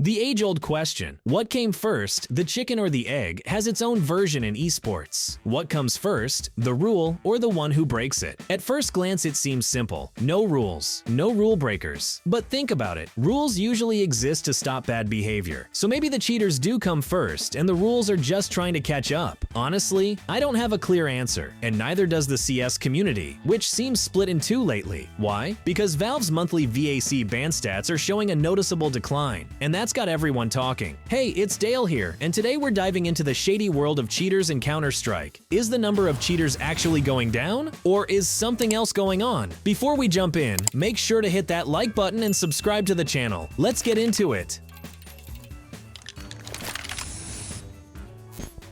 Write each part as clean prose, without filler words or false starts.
The age-old question, what came first, the chicken or the egg, has its own version in esports. What comes first, the rule or the one who breaks it? At first glance it seems simple. No rules, no rule breakers. But think about it, rules usually exist to stop bad behavior. So maybe the cheaters do come first and the rules are just trying to catch up. Honestly, I don't have a clear answer, and neither does the CS community, which seems split in two lately. Why? Because Valve's monthly VAC ban stats are showing a noticeable decline, and that's got everyone talking. Hey, it's Dale here, and today we're diving into the shady world of cheaters in Counter-Strike. Is the number of cheaters actually going down? Or is something else going on? Before we jump in, make sure to hit that like button and subscribe to the channel. Let's get into it.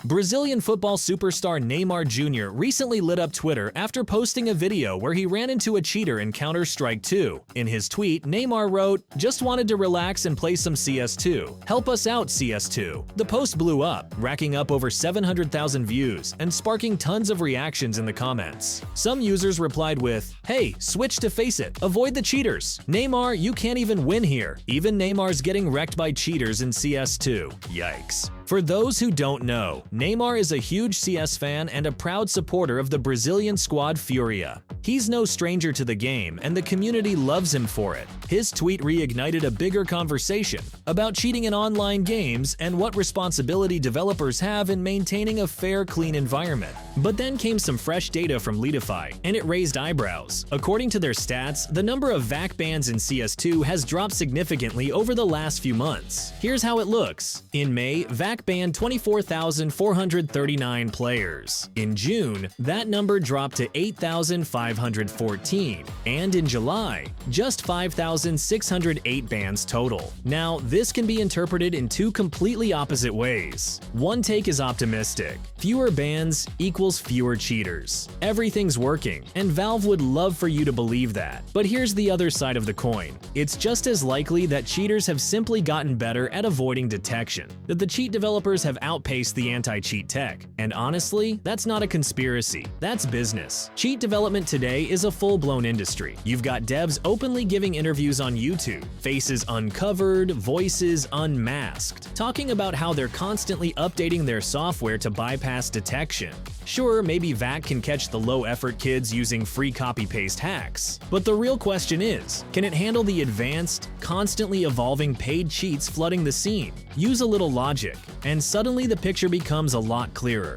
Brazilian football superstar Neymar Jr. recently lit up Twitter after posting a video where he ran into a cheater in Counter-Strike 2. In his tweet, Neymar wrote, "Just wanted to relax and play some CS2. Help us out, CS2." The post blew up, racking up over 700,000 views and sparking tons of reactions in the comments. Some users replied with, "Hey, switch to Faceit. Avoid the cheaters. Neymar, you can't even win here. Even Neymar's getting wrecked by cheaters in CS2. Yikes." For those who don't know, Neymar is a huge CS fan and a proud supporter of the Brazilian squad Furia. He's no stranger to the game, and the community loves him for it. His tweet reignited a bigger conversation about cheating in online games and what responsibility developers have in maintaining a fair, clean environment. But then came some fresh data from Leadify, and it raised eyebrows. According to their stats, the number of VAC bans in CS2 has dropped significantly over the last few months. Here's how it looks. In May, VAC banned 24,439 players. In June, that number dropped to 8,514, and in July, just 5,608 bans total. Now, this can be interpreted in two completely opposite ways. One take is optimistic. Fewer bans equals fewer cheaters. Everything's working, and Valve would love for you to believe that. But here's the other side of the coin. It's just as likely that cheaters have simply gotten better at avoiding detection, that the cheat developers have outpaced the anti-cheat tech. And honestly, that's not a conspiracy, that's business. Cheat development today is a full-blown industry. You've got devs openly giving interviews on YouTube, faces uncovered, voices unmasked, talking about how they're constantly updating their software to bypass detection. Sure, maybe VAC can catch the low-effort kids using free copy-paste hacks, but the real question is, can it handle the advanced, constantly evolving paid cheats flooding the scene? Use a little logic, and suddenly the picture becomes a lot clearer.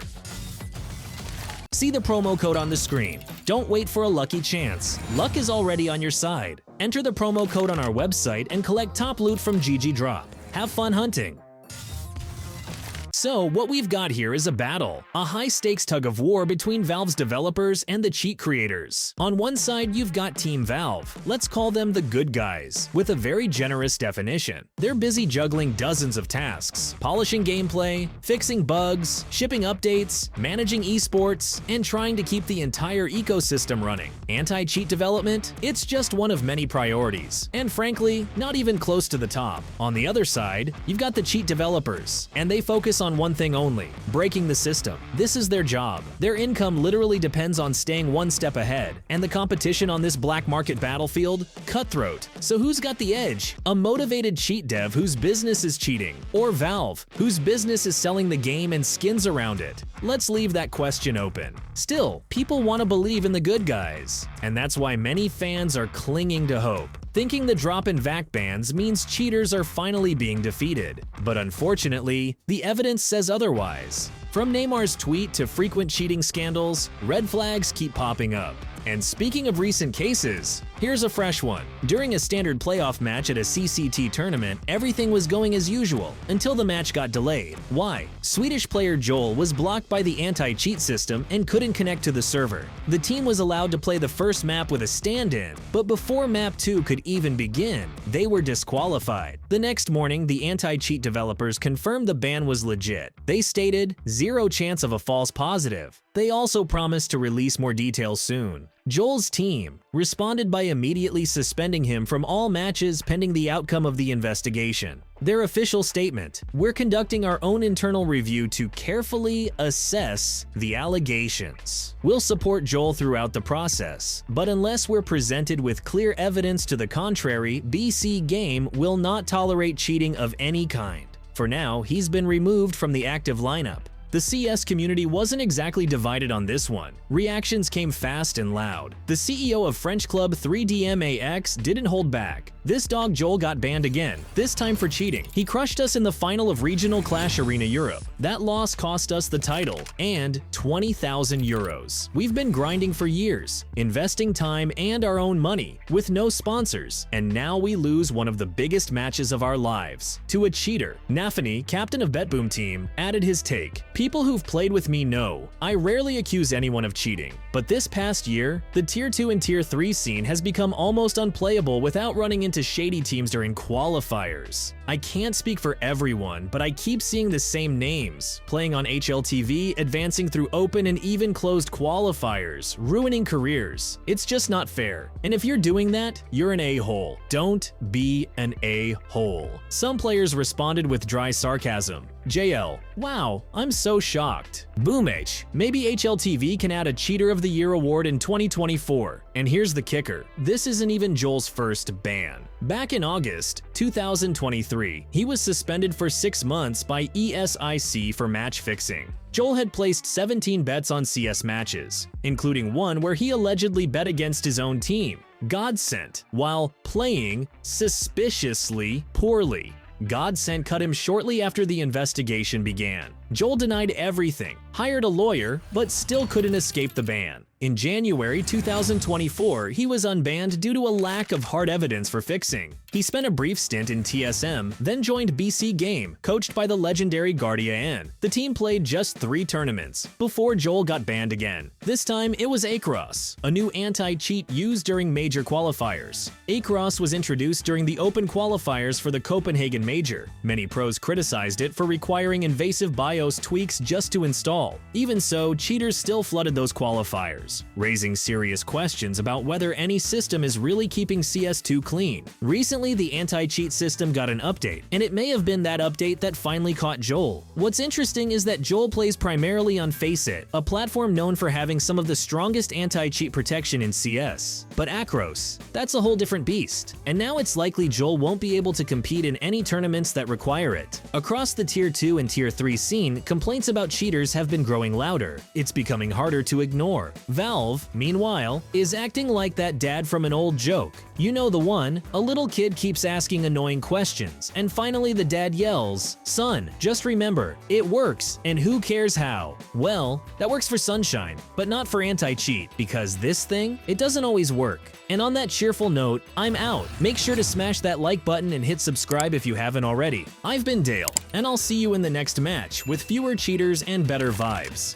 See the promo code on the screen. Don't wait for a lucky chance. Luck is already on your side. Enter the promo code on our website and collect top loot from GGDROP. Have fun hunting! So what we've got here is a battle, a high-stakes tug-of-war between Valve's developers and the cheat creators. On one side, you've got Team Valve. Let's call them the good guys, with a very generous definition. They're busy juggling dozens of tasks, polishing gameplay, fixing bugs, shipping updates, managing esports, and trying to keep the entire ecosystem running. Anti-cheat development? It's just one of many priorities, and frankly, not even close to the top. On the other side, you've got the cheat developers, and they focus on one thing only: breaking the system. This is their job. Their income literally depends on staying one step ahead, and the competition on this black market battlefield? Cutthroat. So who's got the edge? A motivated cheat dev whose business is cheating, or Valve, whose business is selling the game and skins around it? Let's leave that question open. Still, people want to believe in the good guys, and that's why many fans are clinging to hope, thinking the drop in VAC bans means cheaters are finally being defeated. But unfortunately, the evidence says otherwise. From Neymar's tweet to frequent cheating scandals, red flags keep popping up. And speaking of recent cases, here's a fresh one. During a standard playoff match at a CCT tournament, everything was going as usual until the match got delayed. Why? Swedish player Joel was blocked by the anti-cheat system and couldn't connect to the server. The team was allowed to play the first map with a stand-in, but before map 2 could even begin, they were disqualified. The next morning, the anti-cheat developers confirmed the ban was legit. They stated, "0 chance of a false positive." They also promised to release more details soon. Joel's team responded by immediately suspending him from all matches pending the outcome of the investigation. Their official statement: "We're conducting our own internal review to carefully assess the allegations. We'll support Joel throughout the process, but unless we're presented with clear evidence to the contrary, BC Game will not tolerate cheating of any kind." For now, he's been removed from the active lineup. The CS community wasn't exactly divided on this one. Reactions came fast and loud. The CEO of French club 3DMAX didn't hold back. This dog Joel got banned again, this time for cheating. He crushed us in the final of Regional Clash Arena Europe. That loss cost us the title and 20,000 euros. We've been grinding for years, investing time and our own money, with no sponsors, and now we lose one of the biggest matches of our lives to a cheater. Nafany, captain of BetBoom team, added his take. "People who've played with me know, I rarely accuse anyone of cheating, but this past year, the Tier 2 and Tier 3 scene has become almost unplayable without running into shady teams during qualifiers. I can't speak for everyone, but I keep seeing the same names, playing on HLTV, advancing through open and even closed qualifiers, ruining careers. It's just not fair. And if you're doing that, you're an a-hole. Don't be an a-hole." Some players responded with dry sarcasm. JL: "Wow, I'm so shocked." BoomH: "Maybe HLTV can add a Cheater of the Year award in 2024. And here's the kicker, this isn't even Joel's first ban. Back in August 2023, he was suspended for 6 months by ESIC for match fixing. Joel had placed 17 bets on CS matches, including one where he allegedly bet against his own team, Godsent, while playing suspiciously poorly. Godsent cut him shortly after the investigation began. Joel denied everything, hired a lawyer, but still couldn't escape the ban. In January 2024, he was unbanned due to a lack of hard evidence for fixing. He spent a brief stint in TSM, then joined BC Game, coached by the legendary Guardia N. The team played just 3 tournaments before Joel got banned again. This time, it was Akros, a new anti-cheat used during major qualifiers. Akros was introduced during the open qualifiers for the Copenhagen Major. Many pros criticized it for requiring invasive BIOS tweaks just to install. Even so, cheaters still flooded those qualifiers, raising serious questions about whether any system is really keeping CS2 clean. Recently, the anti-cheat system got an update, and it may have been that update that finally caught Joel. What's interesting is that Joel plays primarily on Faceit, a platform known for having some of the strongest anti-cheat protection in CS. But Akros, that's a whole different beast, and now it's likely Joel won't be able to compete in any tournaments that require it. Across the Tier 2 and Tier 3 scene, complaints about cheaters have been growing louder. It's becoming harder to ignore. Valve, meanwhile, is acting like that dad from an old joke. You know the one, a little kid keeps asking annoying questions, and finally the dad yells, "Son, just remember, it works, and who cares how?" Well, that works for Sunshine, but not for anti-cheat, because this thing, it doesn't always work. And on that cheerful note, I'm out. Make sure to smash that like button and hit subscribe if you haven't already. I've been Dale, and I'll see you in the next match with fewer cheaters and better vibes.